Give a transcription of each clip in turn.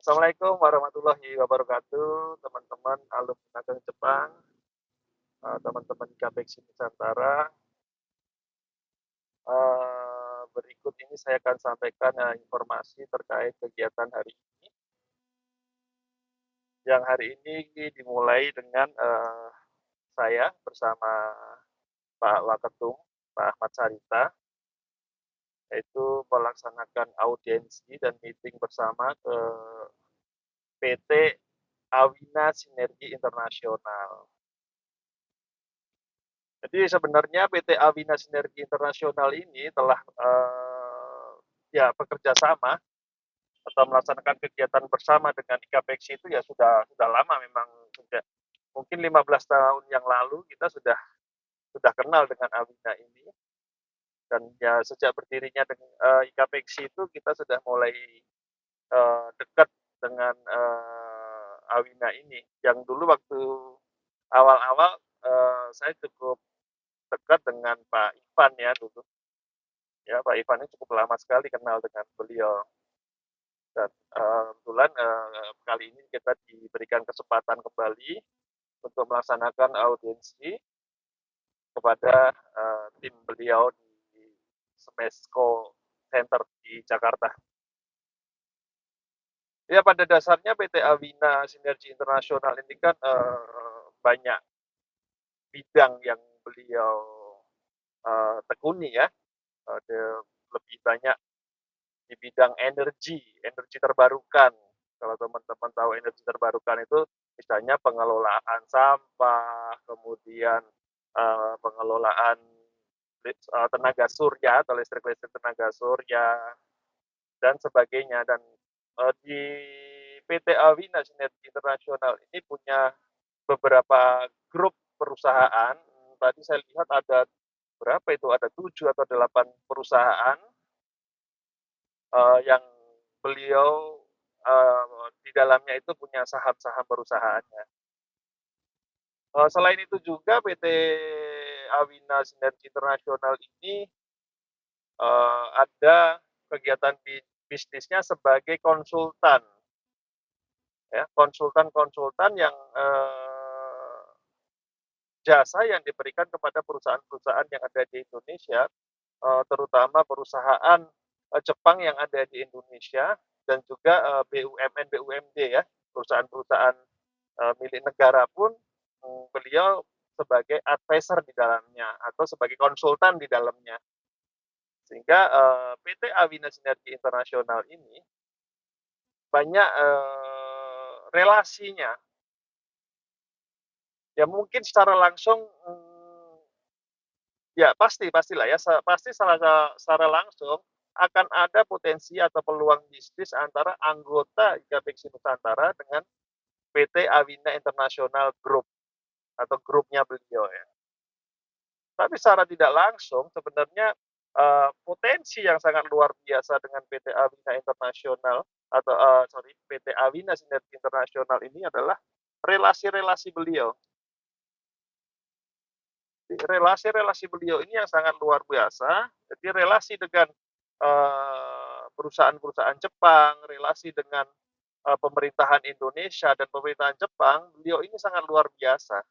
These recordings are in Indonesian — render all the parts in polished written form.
Assalamualaikum warahmatullahi wabarakatuh, teman-teman alumni magang Jepang, teman-teman KBX Nusantara. Berikut ini saya akan sampaikan informasi terkait kegiatan hari ini. Yang hari ini dimulai dengan saya bersama Pak Waketum, Pak Ahmad Sarita, yaitu melaksanakan audiensi dan meeting bersama ke PT Awina Sinergi Internasional. Jadi sebenarnya PT Awina Sinergi Internasional ini telah ya bekerja sama atau melaksanakan kegiatan bersama dengan IKPEXI itu ya sudah lama memang sejak mungkin 15 tahun yang lalu kita sudah kenal dengan Awina ini, dan ya sejak berdirinya dengan IKPEXI itu kita sudah mulai dekat dengan Awina ini. Yang dulu waktu awal-awal saya cukup dekat dengan Pak Ivan ya dulu. Ya, Pak Ivan ini cukup lama sekali kenal dengan beliau, dan kebetulan kali ini kita diberikan kesempatan kembali untuk melaksanakan audiensi kepada tim beliau di Smesco Center di Jakarta. Ya, pada dasarnya PT Awina Sinergi Internasional ini kan banyak bidang yang beliau tekuni ya. Ada lebih banyak di bidang energi terbarukan. Kalau teman-teman tahu energi terbarukan itu misalnya pengelolaan sampah, kemudian pengelolaan tenaga surya atau listrik-listrik tenaga surya dan sebagainya. Dan di PT Awina Sinergi Internasional ini punya beberapa grup perusahaan. Tadi saya lihat ada berapa itu, ada 7 atau 8 perusahaan yang beliau di dalamnya itu punya saham-saham perusahaannya. Selain itu juga PT Awina Sinergi Internasional ini ada kegiatan bisnisnya sebagai konsultan, ya, konsultan-konsultan yang jasa yang diberikan kepada perusahaan-perusahaan yang ada di Indonesia, terutama perusahaan Jepang yang ada di Indonesia, dan juga BUMN BUMD ya, perusahaan-perusahaan milik negara pun beliau sebagai advisor di dalamnya atau sebagai konsultan di dalamnya. Sehingga PT Awina Sinergi Internasional ini banyak relasinya. Ya mungkin secara langsung ya pastilah ya, pasti secara langsung akan ada potensi atau peluang bisnis antara anggota IKPEXI Nusantara dengan PT Awina International Group atau grupnya beliau ya. Tapi secara tidak langsung sebenarnya potensi yang sangat luar biasa dengan PT Awina International atau PT Awina Sinergi Internasional ini adalah relasi-relasi beliau. Relasi-relasi beliau ini yang sangat luar biasa. Jadi relasi dengan perusahaan-perusahaan Jepang, relasi dengan pemerintahan Indonesia dan pemerintahan Jepang, beliau ini sangat luar biasa.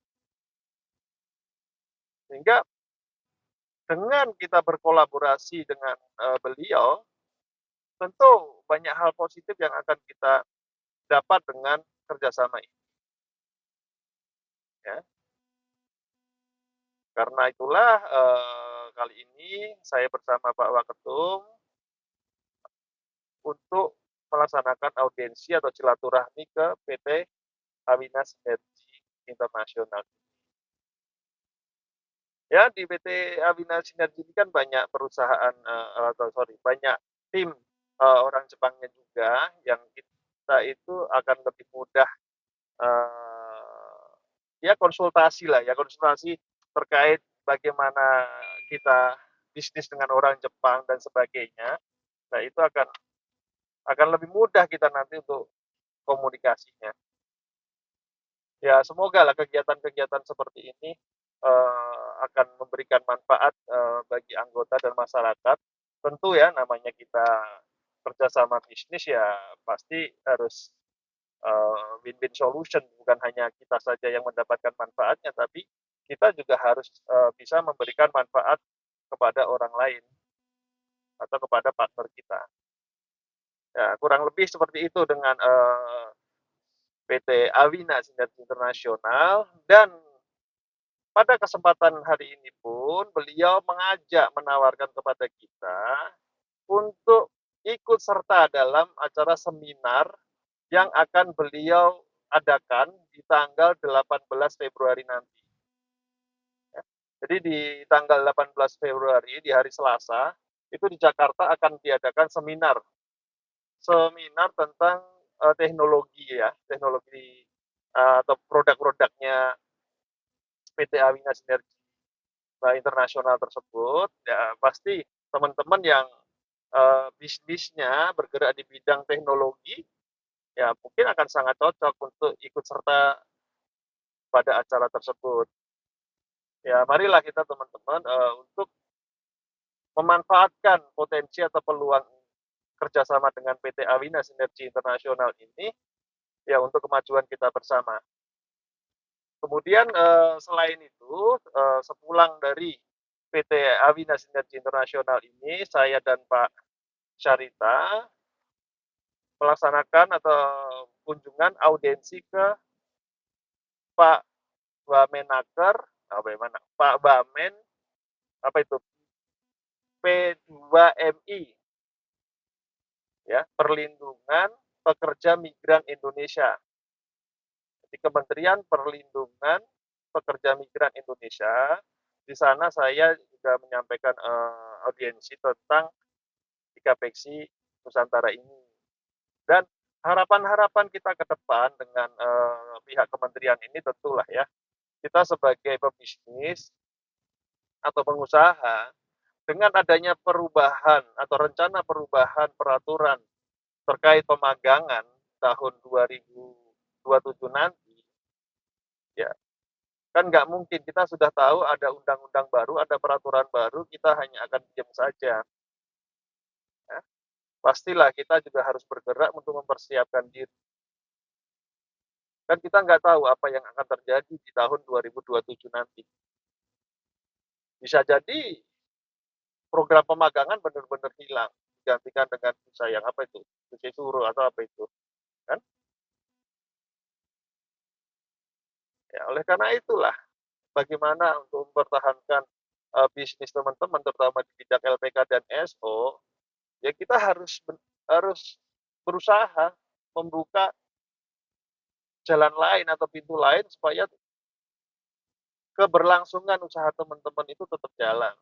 Sehingga dengan kita berkolaborasi dengan beliau, tentu banyak hal positif yang akan kita dapat dengan kerjasama ini. Ya. Karena itulah kali ini saya bersama Pak Waketum untuk melaksanakan audiensi atau silaturahmi ke PT Awina Sinergi Internasional. Ya, di PT Awina Sinergi ini kan banyak perusahaan banyak tim orang Jepangnya juga yang kita itu akan lebih mudah ya konsultasi lah ya, konsultasi terkait bagaimana kita bisnis dengan orang Jepang dan sebagainya. Nah, itu akan lebih mudah kita nanti untuk komunikasinya. Ya, semoga lah kegiatan-kegiatan seperti ini akan memberikan manfaat bagi anggota dan masyarakat. Tentu ya, namanya kita kerjasama bisnis ya pasti harus win-win solution, bukan hanya kita saja yang mendapatkan manfaatnya, tapi kita juga harus, bisa memberikan manfaat kepada orang lain atau kepada partner kita. Ya, kurang lebih seperti itu dengan, PT Awina Sinergi Internasional, dan pada kesempatan hari ini pun beliau menawarkan kepada kita untuk ikut serta dalam acara seminar yang akan beliau adakan di tanggal 18 Februari nanti, ya. Jadi di tanggal 18 Februari, di hari Selasa, itu di Jakarta akan diadakan seminar seminar tentang, teknologi ya, teknologi, atau produk-produknya PT Awina Sinergi Internasional tersebut, ya pasti teman-teman yang, bisnisnya bergerak di bidang teknologi, ya mungkin akan sangat cocok untuk ikut serta pada acara tersebut. Ya marilah kita teman-teman, untuk memanfaatkan potensi atau peluang kerjasama dengan PT Awina Sinergi Internasional ini, ya untuk kemajuan kita bersama. Kemudian, selain itu, sepulang dari PT Awina Sinergi Internasional ini, saya dan Pak Syarita melaksanakan atau kunjungan audiensi ke Pak Wamenaker, Pak Wamen, apa itu, P2MI, ya, Perlindungan Pekerja Migran Indonesia. Di Kementerian Perlindungan Pekerja Migran Indonesia, di sana saya juga menyampaikan, audiensi tentang Ikapeksi Nusantara ini. Dan harapan-harapan kita ke depan dengan, pihak kementerian ini tentulah ya, kita sebagai pebisnis atau pengusaha, dengan adanya perubahan atau rencana perubahan peraturan terkait pemagangan tahun 2027 nanti, ya kan nggak mungkin kita sudah tahu ada undang-undang baru, ada peraturan baru, kita hanya akan diam saja, ya. Pastilah kita juga harus bergerak untuk mempersiapkan diri. Kan kita nggak tahu apa yang akan terjadi di tahun 2027 nanti. Bisa jadi program pemagangan benar-benar hilang, digantikan dengan visa yang apa itu, cuci suruh atau apa itu, kan? Ya, oleh karena itulah, bagaimana untuk mempertahankan, bisnis teman-teman terutama di bidang LPK dan SO, ya kita harus berusaha membuka jalan lain atau pintu lain supaya keberlangsungan usaha teman-teman itu tetap jalan.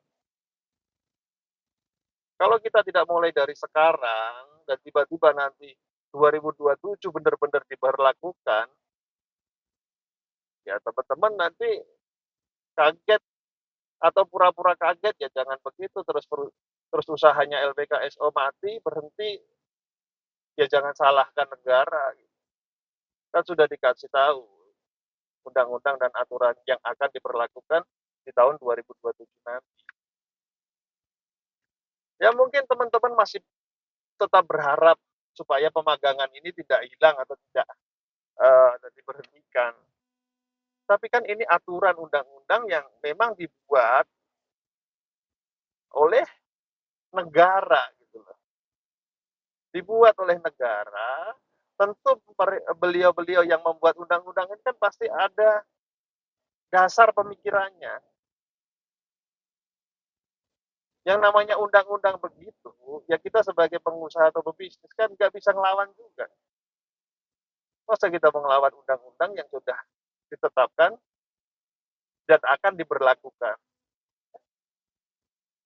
Kalau kita tidak mulai dari sekarang dan tiba-tiba nanti 2027 benar-benar diberlakukan, ya teman-teman nanti kaget atau pura-pura kaget, ya jangan begitu, terus usahanya LPK SO mati, berhenti, ya jangan salahkan negara. Kan sudah dikasih tahu undang-undang dan aturan yang akan diberlakukan di tahun 2027 nanti. Ya mungkin teman-teman masih tetap berharap supaya pemagangan ini tidak hilang atau tidak, diberhentikan. Tapi kan ini aturan undang-undang yang memang dibuat oleh negara gitu loh. Dibuat oleh negara, tentu beliau-beliau yang membuat undang-undang ini kan pasti ada dasar pemikirannya. Yang namanya undang-undang begitu, ya kita sebagai pengusaha atau pebisnis kan nggak bisa ngelawan juga. Masa kita mau ngelawan undang-undang yang sudah ditetapkan dan akan diberlakukan.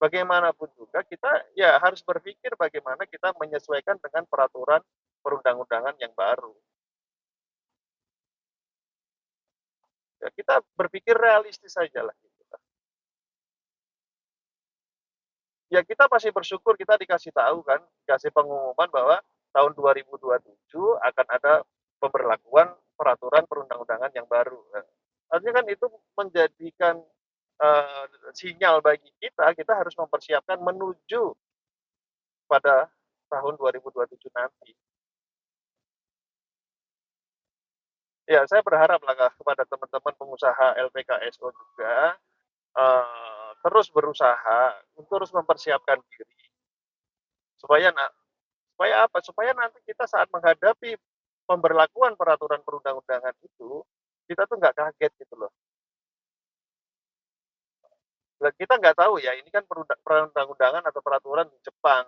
Bagaimanapun juga kita ya harus berpikir bagaimana kita menyesuaikan dengan peraturan perundang-undangan yang baru. Ya kita berpikir realistis saja lah gitu. Ya kita masih bersyukur kita dikasih tahu kan, dikasih pengumuman bahwa tahun 2027 akan ada pemberlakuan peraturan perundang-undangan yang baru. Artinya kan itu menjadikan, sinyal bagi kita harus mempersiapkan menuju pada tahun 2027 nanti. Ya, saya berharap lah kepada teman-teman pengusaha LPKSO juga, terus berusaha untuk terus mempersiapkan diri supaya supaya apa? Supaya nanti kita saat menghadapi pemberlakuan peraturan perundang-undangan itu, kita tuh nggak kaget gitu loh. Lah kita nggak tahu ya, ini kan perundang-undangan atau peraturan di Jepang.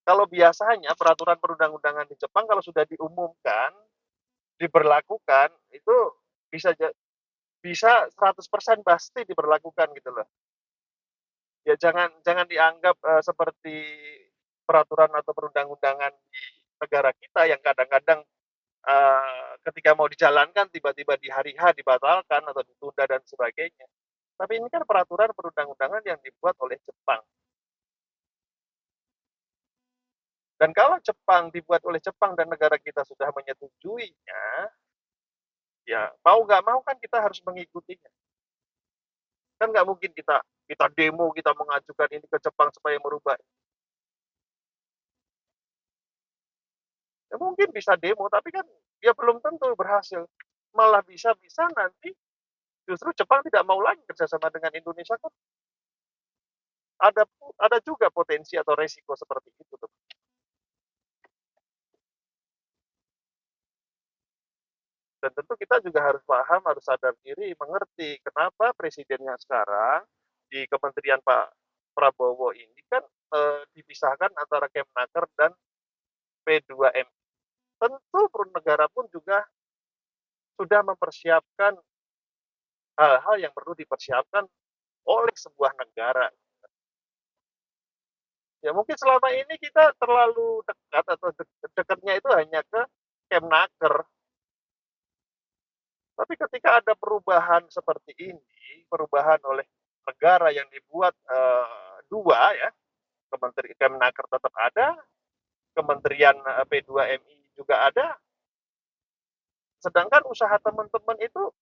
Kalau biasanya peraturan perundang-undangan di Jepang kalau sudah diumumkan, diberlakukan, itu bisa bisa 100% pasti diberlakukan gitu loh. Ya jangan jangan dianggap, seperti peraturan atau perundang-undangan di negara kita yang kadang-kadang, ketika mau dijalankan tiba-tiba di hari H dibatalkan atau ditunda dan sebagainya. Tapi ini kan peraturan perundang-undangan yang dibuat oleh Jepang. Dan kalau Jepang dibuat oleh Jepang dan negara kita sudah menyetujuinya, ya mau nggak mau kan kita harus mengikutinya. Kan nggak mungkin kita kita demo, kita mengajukan ini ke Jepang supaya merubah. Ya mungkin bisa demo, tapi kan ya belum tentu berhasil. Malah bisa-bisa nanti justru Jepang tidak mau lagi kerjasama dengan Indonesia kan ada ada juga potensi atau resiko seperti itu. Dan tentu kita juga harus paham, harus sadar diri, mengerti kenapa presidennya sekarang di Kementerian Pak Prabowo ini kan dipisahkan antara Kemnaker dan P2M. Tentu negara pun juga sudah mempersiapkan hal-hal yang perlu dipersiapkan oleh sebuah negara. Ya mungkin selama ini kita terlalu dekat atau dekatnya itu hanya ke Kemnaker. Tapi ketika ada perubahan seperti ini, perubahan oleh negara yang dibuat dua ya, Kementerian Kemnaker tetap ada, Kementerian P2MI juga ada, sedangkan usaha teman-teman itu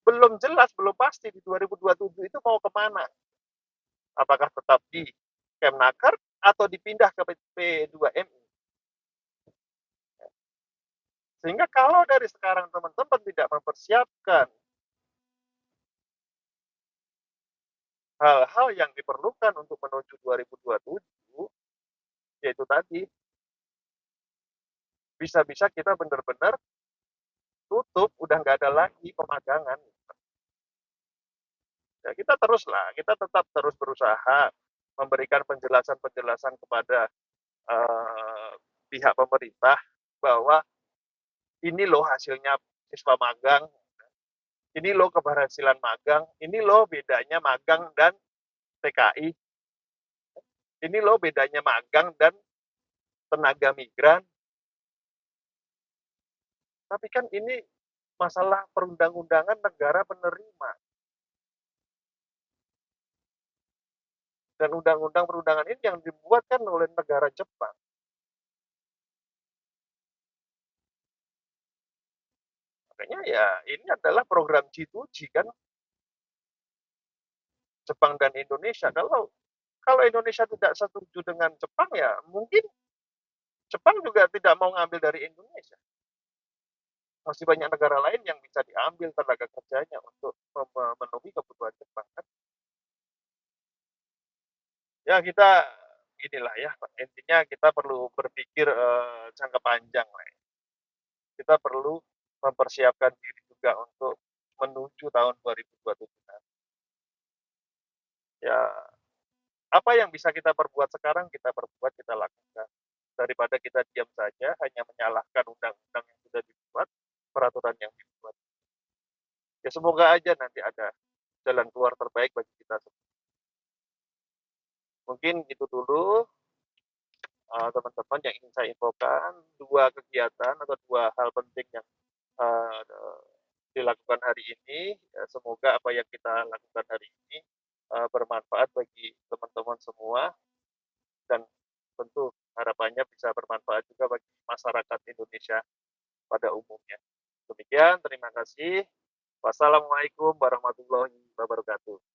belum jelas, belum pasti di 2027 itu mau kemana. Apakah tetap di Kemnaker atau dipindah ke P2MI. Sehingga kalau dari sekarang teman-teman tidak mempersiapkan hal-hal yang diperlukan untuk menuju 2027, yaitu tadi, bisa-bisa kita benar-benar tutup, udah nggak ada lagi pemagangan. Ya, kita teruslah, kita tetap terus berusaha memberikan penjelasan-penjelasan kepada pihak pemerintah bahwa ini loh hasilnya siswa magang, ini loh keberhasilan magang, ini loh bedanya magang dan TKI, ini loh bedanya magang dan tenaga migran. Tapi kan ini masalah perundang-undangan negara penerima. Dan undang-undang perundangan ini yang dibuat kan oleh negara Jepang. Makanya ya ini adalah program G2G kan, Jepang dan Indonesia. Kalau Indonesia tidak setuju dengan Jepang ya mungkin Jepang juga tidak mau ngambil dari Indonesia. Masih banyak negara lain yang bisa diambil tenaga kerjanya untuk memenuhi kebutuhan Jepang kan. Ya kita inilah ya, intinya kita perlu berpikir jangka panjang lah. Kita perlu mempersiapkan diri juga untuk menuju tahun 2027 nanti. Ya, apa yang bisa kita perbuat sekarang kita perbuat, kita lakukan. Daripada kita diam saja hanya menyalahkan undang-undang yang sudah dibuat, peraturan yang dibuat. Ya semoga aja nanti ada jalan keluar terbaik bagi kita semua. Mungkin itu dulu teman-teman yang ingin saya infokan, dua kegiatan atau dua hal penting yang uh, dilakukan hari ini. Semoga apa yang kita lakukan hari ini bermanfaat bagi teman-teman semua dan tentu harapannya bisa bermanfaat juga bagi masyarakat Indonesia pada umumnya. Demikian, terima kasih. Wassalamualaikum warahmatullahi wabarakatuh.